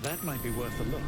That might be worth a look.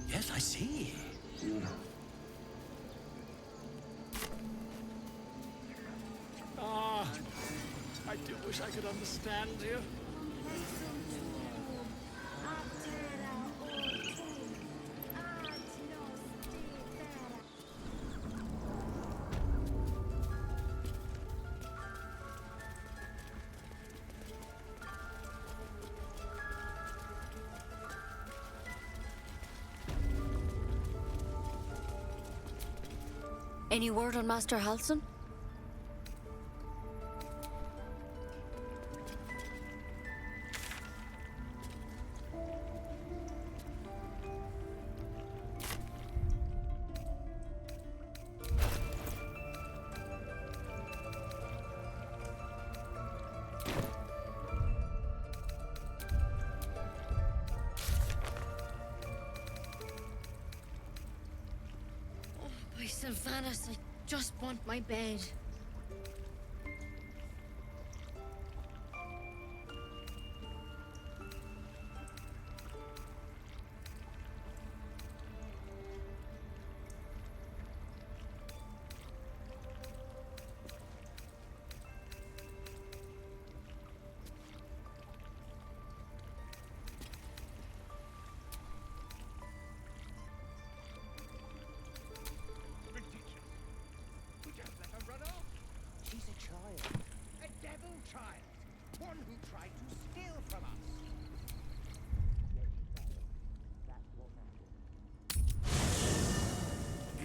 Yes, I see. Ah, I do wish I could understand you. Any word on Master Halsin? By Sylvanas, I just want my bed.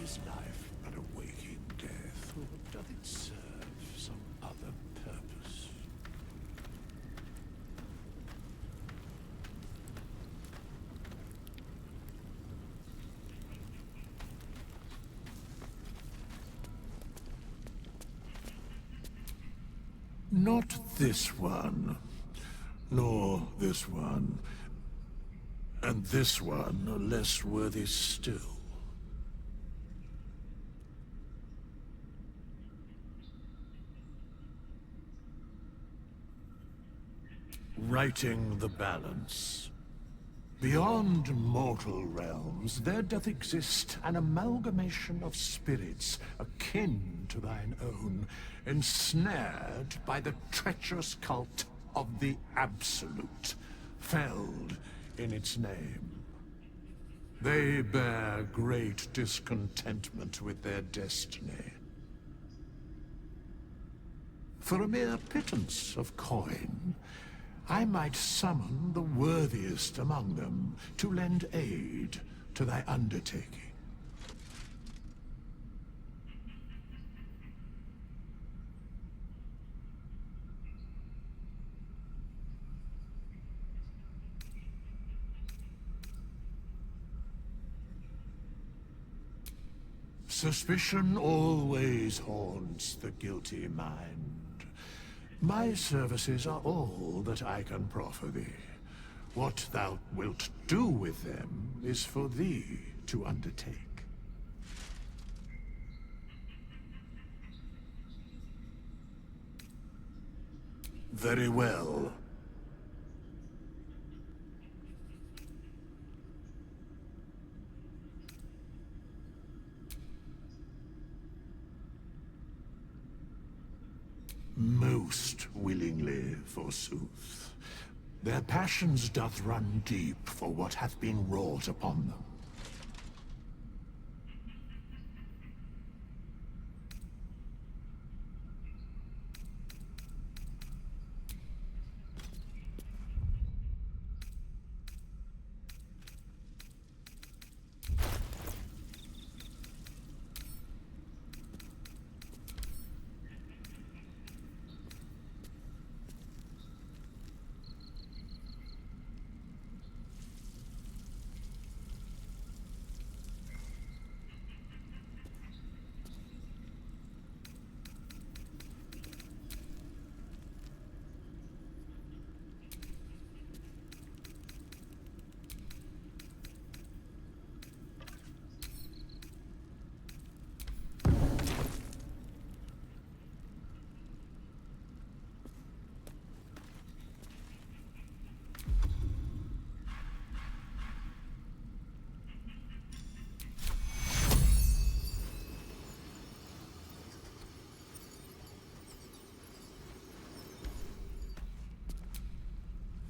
Is life but a waking death, or doth it serve some other purpose? Not this one, nor this one, and this one are less worthy still. Righting the balance. Beyond mortal realms, there doth exist an amalgamation of spirits akin to thine own, ensnared by the treacherous cult of the Absolute, felled in its name. They bear great discontentment with their destiny. For a mere pittance of coin, I might summon the worthiest among them to lend aid to thy undertaking. Suspicion always haunts the guilty mind. My services are all that I can proffer thee. What thou wilt do with them is for thee to undertake. Very well. Most willingly, forsooth. Their passions doth run deep for what hath been wrought upon them.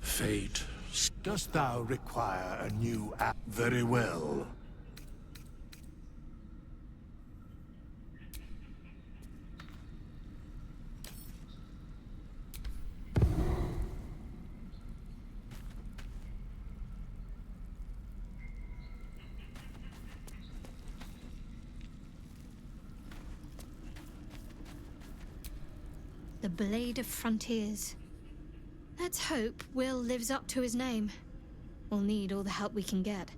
Fate. Dost thou require a new app? Very well. The Blade of Frontiers. Let's hope Will lives up to his name. We'll need all the help we can get.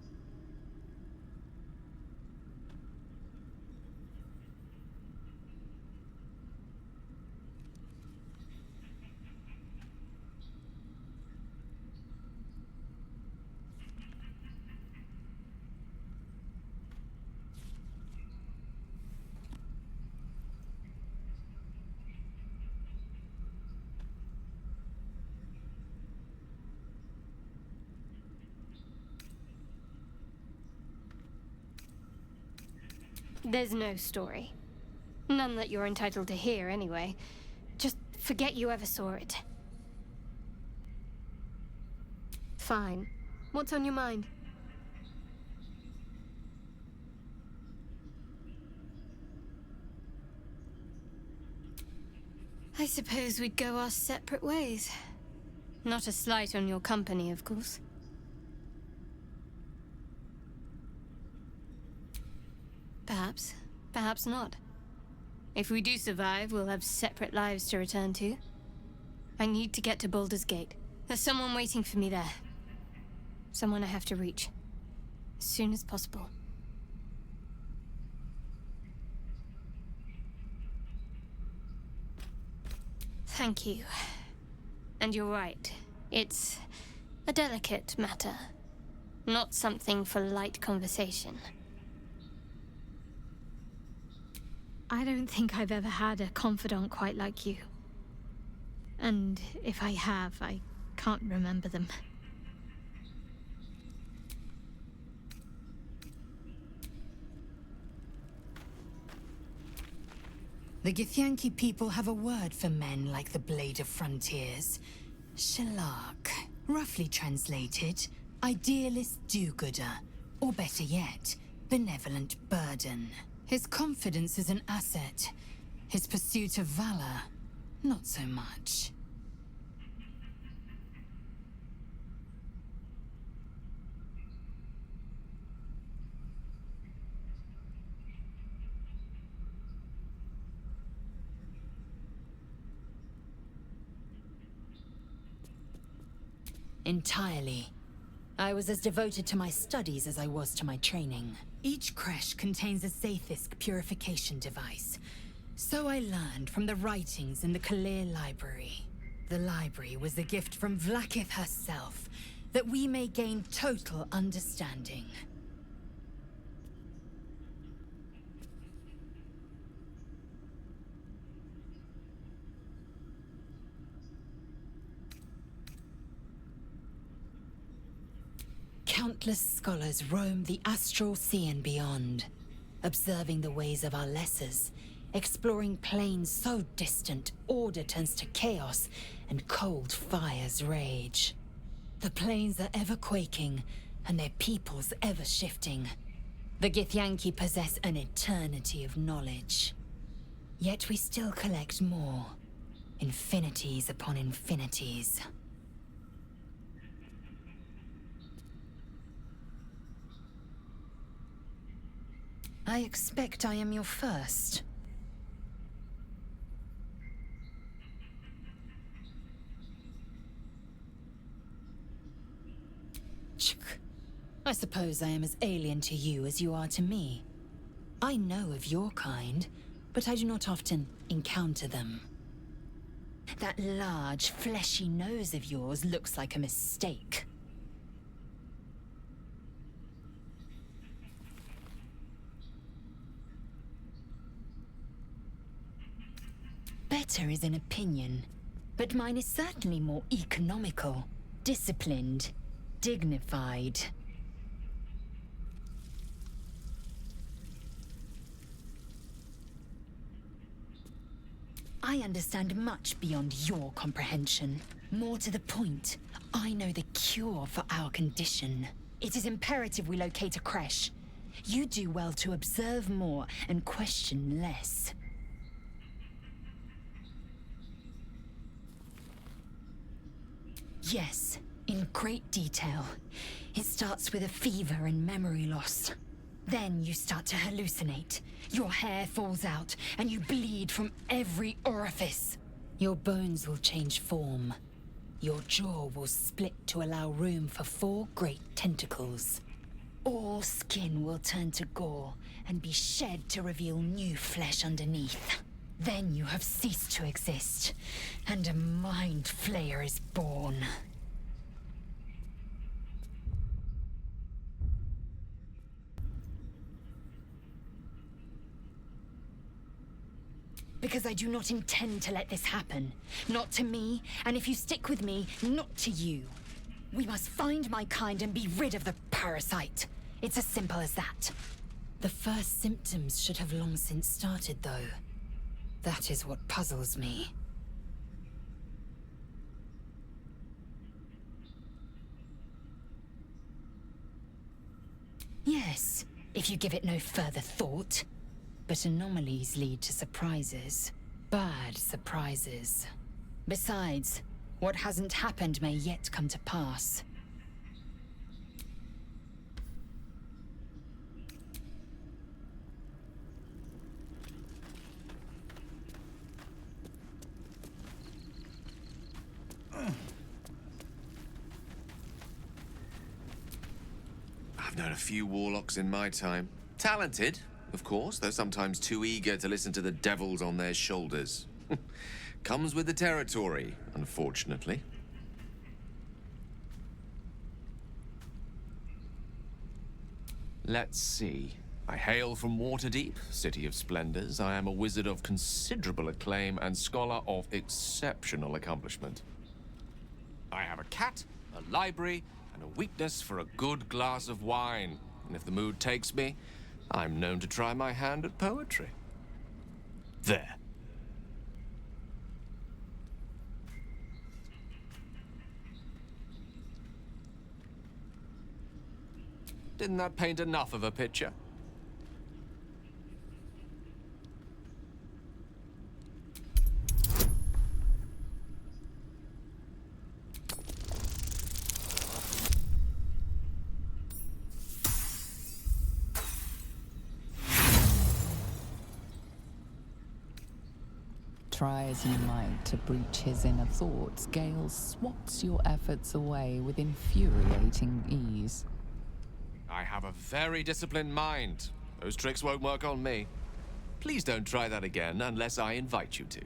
There's no story. None that you're entitled to hear, anyway. Just forget you ever saw it. Fine. What's on your mind? I suppose we'd go our separate ways. Not a slight on your company, of course. Perhaps. Perhaps not. If we do survive, we'll have separate lives to return to. I need to get to Baldur's Gate. There's someone waiting for me there. Someone I have to reach. As soon as possible. Thank you. And you're right. It's a delicate matter. Not something for light conversation. I don't think I've ever had a confidant quite like you. And if I have, I can't remember them. The Githyanki people have a word for men like the Blade of Frontiers. Shalak. Roughly translated, idealist do-gooder. Or better yet, benevolent burden. His confidence is an asset. His pursuit of valor, not so much. Entirely. I was as devoted to my studies as I was to my training. Each creche contains a Sathisk purification device. So I learned from the writings in the Kalir Library. The library was a gift from Vlaakith herself, that we may gain total understanding. Countless scholars roam the astral sea and beyond, observing the ways of our lessers, exploring planes so distant order turns to chaos and cold fires rage. The planes are ever quaking, and their peoples ever shifting. The Githyanki possess an eternity of knowledge. Yet we still collect more, infinities upon infinities. I expect I am your first. I suppose I am as alien to you as you are to me. I know of your kind, but I do not often encounter them. That large, fleshy nose of yours looks like a mistake. Better is an opinion, but mine is certainly more economical, disciplined, dignified. I understand much beyond your comprehension. More to the point, I know the cure for our condition. It is imperative we locate a creche. You do well to observe more and question less. Yes, in great detail. It starts with a fever and memory loss. Then you start to hallucinate. Your hair falls out, and you bleed from every orifice. Your bones will change form. Your jaw will split to allow room for 4 great tentacles. All skin will turn to gore and be shed to reveal new flesh underneath. Then you have ceased to exist, and a mind flayer is born. Because I do not intend to let this happen. Not to me, and if you stick with me, not to you. We must find my kind and be rid of the parasite. It's as simple as that. The first symptoms should have long since started, though. That is what puzzles me. Yes, if you give it no further thought. But anomalies lead to surprises. Bad surprises. Besides, what hasn't happened may yet come to pass. I've known a few warlocks in my time. Talented, of course, though sometimes too eager to listen to the devils on their shoulders. Comes with the territory, unfortunately. Let's see. I hail from Waterdeep, City of Splendors. I am a wizard of considerable acclaim and scholar of exceptional accomplishment. I have a cat, a library, and a weakness for a good glass of wine. And if the mood takes me, I'm known to try my hand at poetry. There. Didn't that paint enough of a picture? Try as you might to breach his inner thoughts, Gale swats your efforts away with infuriating ease. I have a very disciplined mind. Those tricks won't work on me. Please don't try that again unless I invite you to.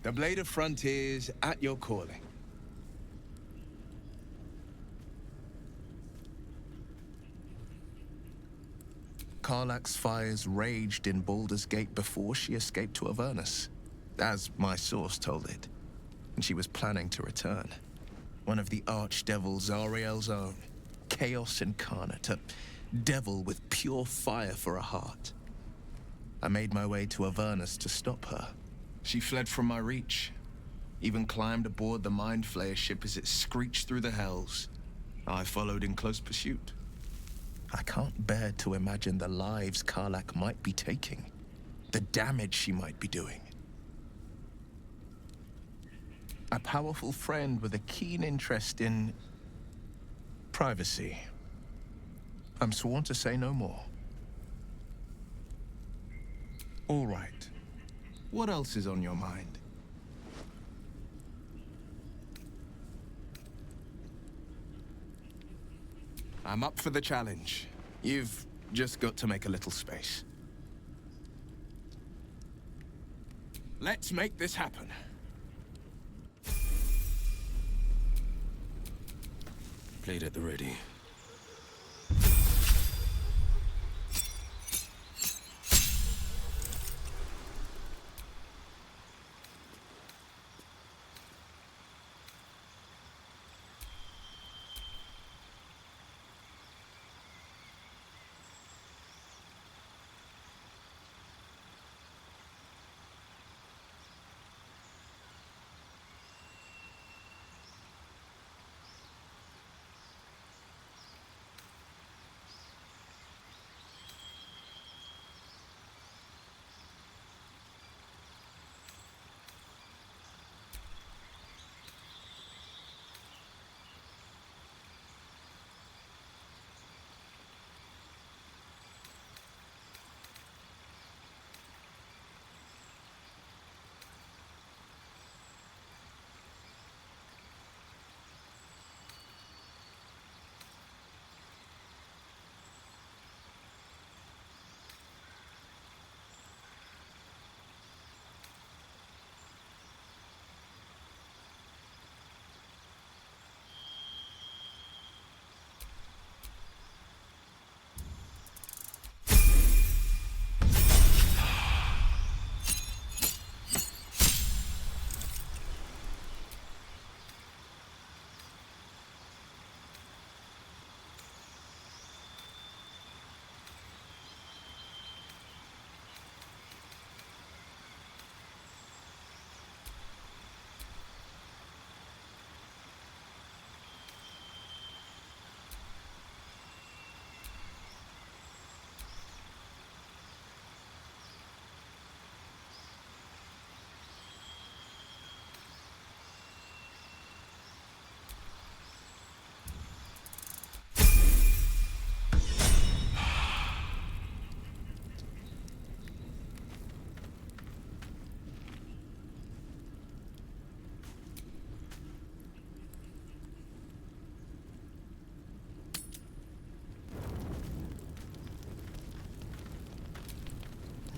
The Blade of Frontiers at your calling. Karlach's fires raged in Baldur's Gate before she escaped to Avernus, as my source told it, and she was planning to return. One of the archdevils Zariel's own, chaos incarnate, a devil with pure fire for a heart. I made my way to Avernus to stop her. She fled from my reach, even climbed aboard the Mind Flayer ship as it screeched through the hells. I followed in close pursuit. I can't bear to imagine the lives Karlach might be taking, the damage she might be doing. A powerful friend with a keen interest in privacy. I'm sworn to say no more. All right. What else is on your mind? I'm up for the challenge. You've just got to make a little space. Let's make this happen. Blade at the ready.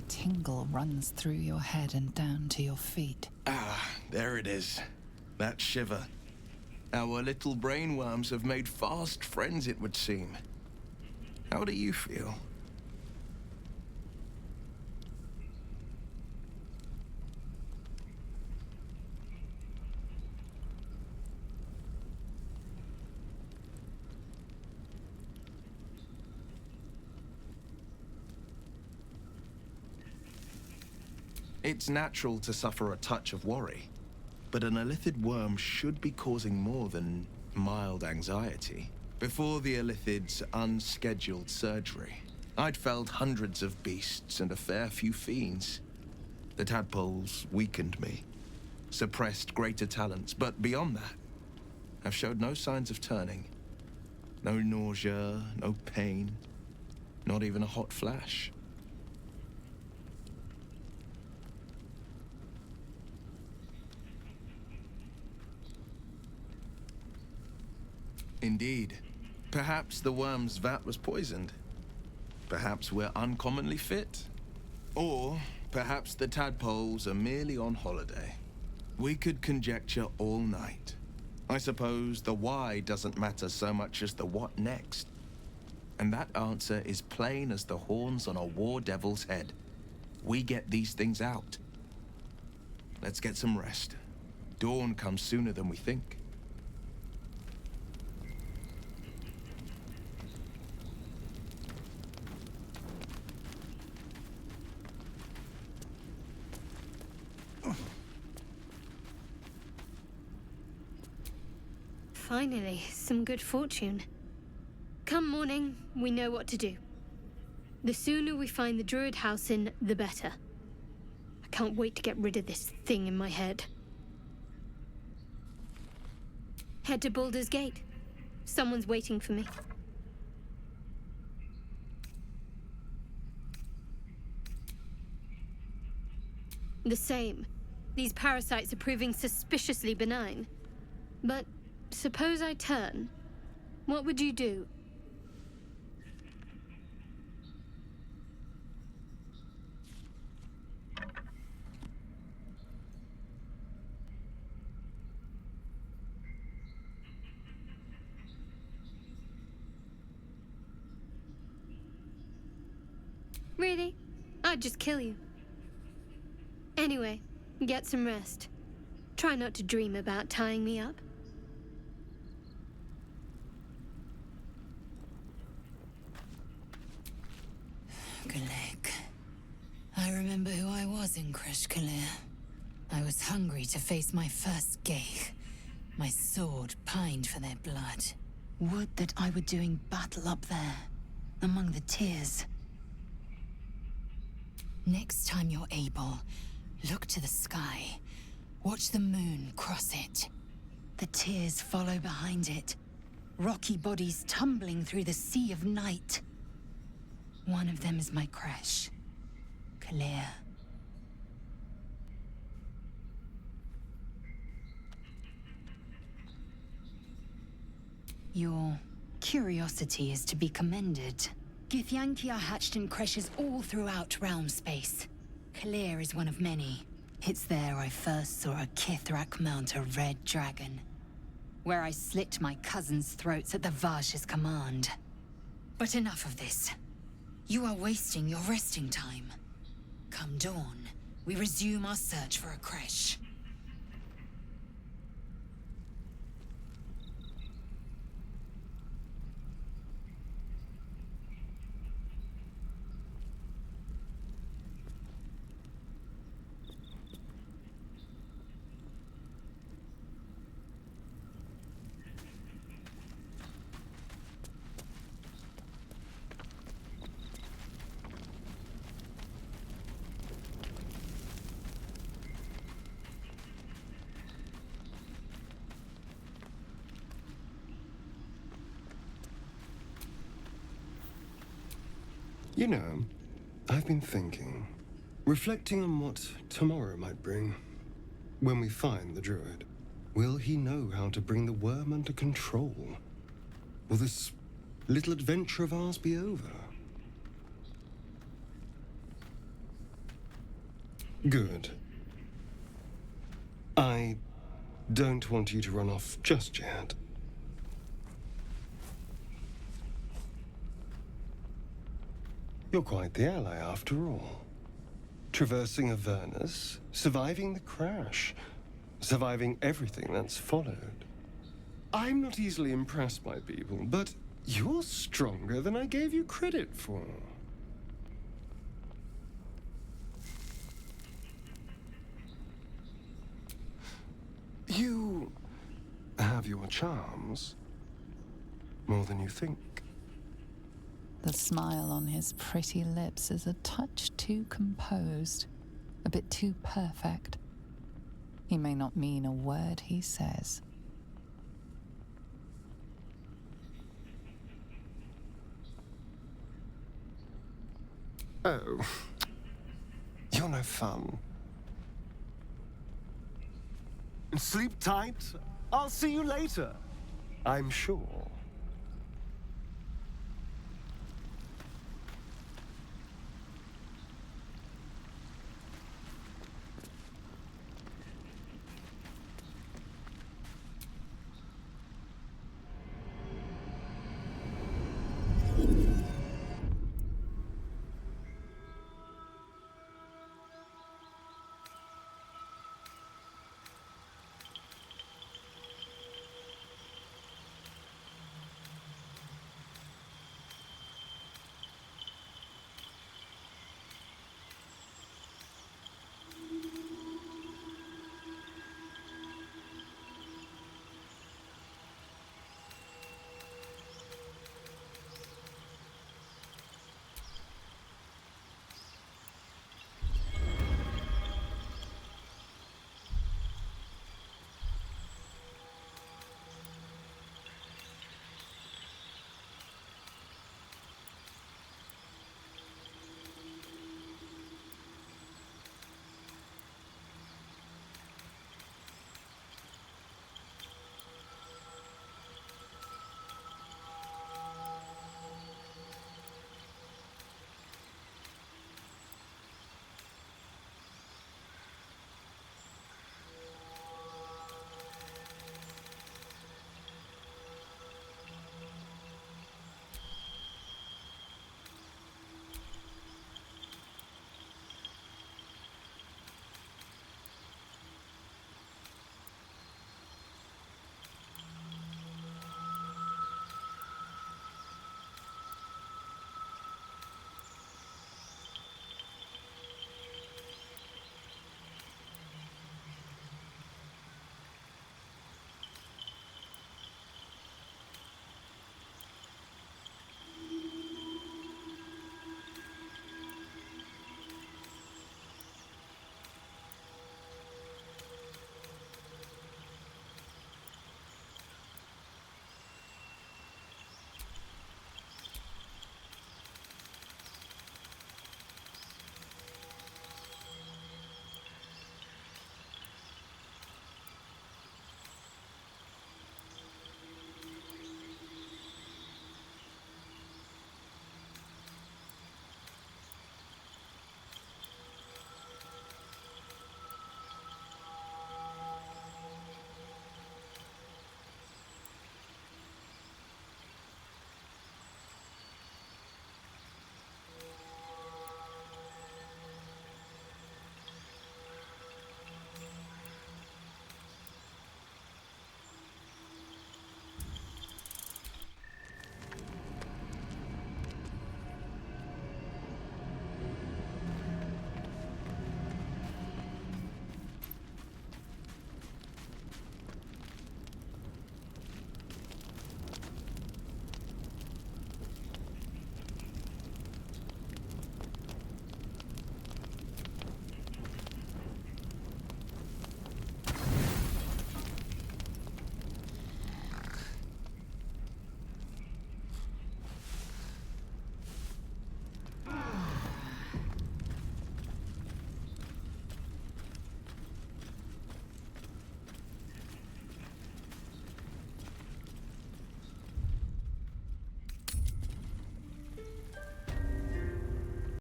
Tingle runs through your head and down to your feet. Ah, there it is. That shiver. Our little brainworms have made fast friends, it would seem. How do you feel? It's natural to suffer a touch of worry, but an Illithid worm should be causing more than mild anxiety. Before the Illithid's unscheduled surgery, I'd felled hundreds of beasts and a fair few fiends. The tadpoles weakened me, suppressed greater talents, but beyond that, have showed no signs of turning. No nausea, no pain, not even a hot flash. Indeed. Perhaps the worm's vat was poisoned. Perhaps we're uncommonly fit. Or perhaps the tadpoles are merely on holiday. We could conjecture all night. I suppose the why doesn't matter so much as the what next. And that answer is plain as the horns on a war devil's head. We get these things out. Let's get some rest. Dawn comes sooner than we think. Finally, some good fortune. Come morning, we know what to do. The sooner we find the druid house in, the better. I can't wait to get rid of this thing in my head. Head to Baldur's Gate. Someone's waiting for me. The same. These parasites are proving suspiciously benign. But suppose I turn. What would you do? Really? I'd just kill you. Anyway, get some rest. Try not to dream about tying me up. Galek. I remember who I was in Kreshkalir. I was hungry to face my first Geich. My sword pined for their blood. Would that I were doing battle up there, among the tears. Next time you're able, look to the sky. Watch the moon cross it. The tears follow behind it. Rocky bodies tumbling through the sea of night. One of them is my crash. Kalir. Your curiosity is to be commended. Githyanki are hatched in creches all throughout realm space. Kalir is one of many. It's there I first saw a Kithrak mount a red dragon. Where I slit my cousins' throats at the Vash's command. But enough of this. You are wasting your resting time. Come dawn, we resume our search for a creche. You know, I've been thinking, reflecting on what tomorrow might bring. When we find the druid, will he know how to bring the worm under control? Will this little adventure of ours be over? Good. I don't want you to run off just yet. You're quite the ally, after all. Traversing Avernus, surviving the crash, surviving everything that's followed. I'm not easily impressed by people, but you're stronger than I gave you credit for. You have your charms, more than you think. The smile on his pretty lips is a touch too composed. A bit too perfect. He may not mean a word he says. Oh. You're no fun. Sleep tight. I'll see you later. I'm sure.